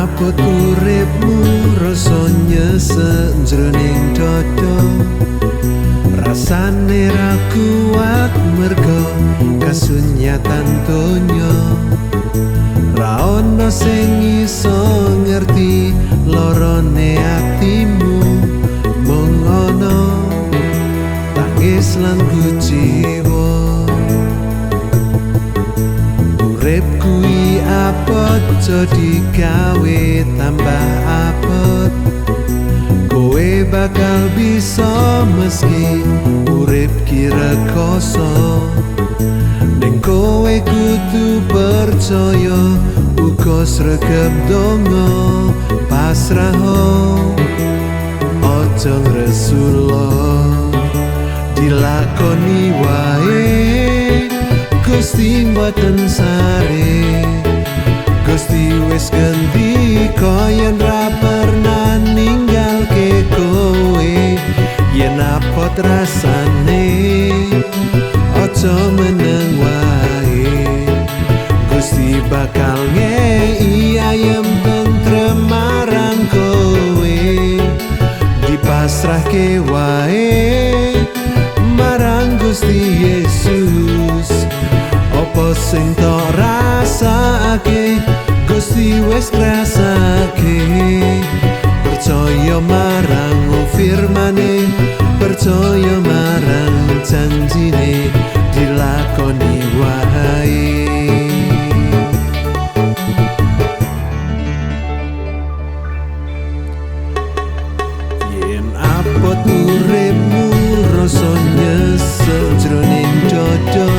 Abot uripmu rasa nyesek jroning dada, rasane ra kuat merga kasunyatan donya. Ra ono sing iso ngerti lorone atimu, mung ono tangis lan kuciwa. Urip kuwi apot jadi gawe tambah apot, kowe bakal bisa meski urip kira koso. Ning kowe kudu percaya uga sregep donga pasrah, aja ngresula dilakoni wae. Gusti mboten sare, Gusti wis ngendika yen ra pernah ninggalke kowe. Yen apot rasane aja meneng wae, Gusti bakal ngei ayem tentrem marang kowe. Dipasrahke wae marang Gusti Yesus. Apa sing tok rasake Gusti wis ngrasake. Percaya marang firmane, percaya marang janjine, dilakoni wae. Yen apot uripmu rasa nyesek jroning dada,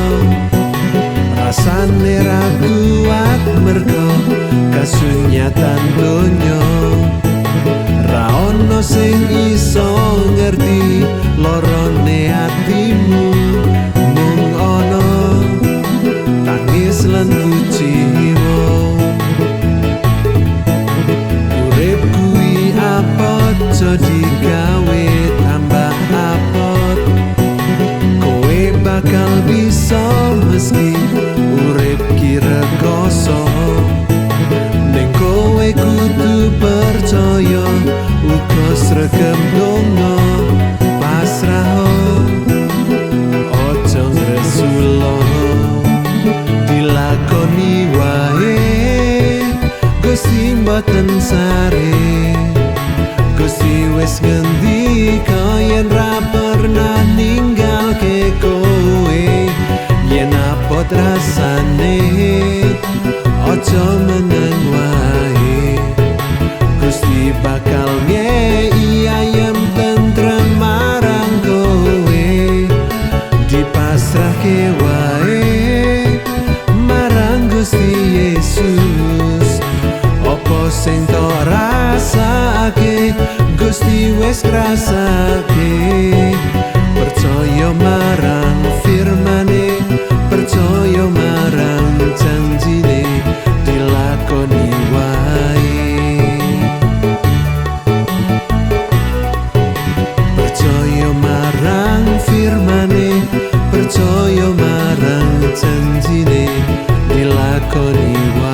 rasane ra kuat merga kasunyatan donya. Ra ono sing iso ngerti lorone atimu, mung ono tangis lan kuciwa. Urip kuwi apot jadi gawe tambah apot, kowe bakal bisa meski urip kira koso. Ning kowe kudu percaya uga sregep donga pasrah, aja ngresula dilakoni wae. Gusti mboten sare, Gusti wis ngendika yen ra pernah ninggalke kowe. Yen apot rasane aja meneng wae, Gusti bakal ngei ayem tentrem marang kowe. Dipasrahke wae marang Gusti Yesus. Apa sing tok rasake Gusti wis ngrasake. Percaya marang firmane, percaya marang janjine, dilakoni wae. Percaya marang firmane, percaya marang janjine, dilakoni wae.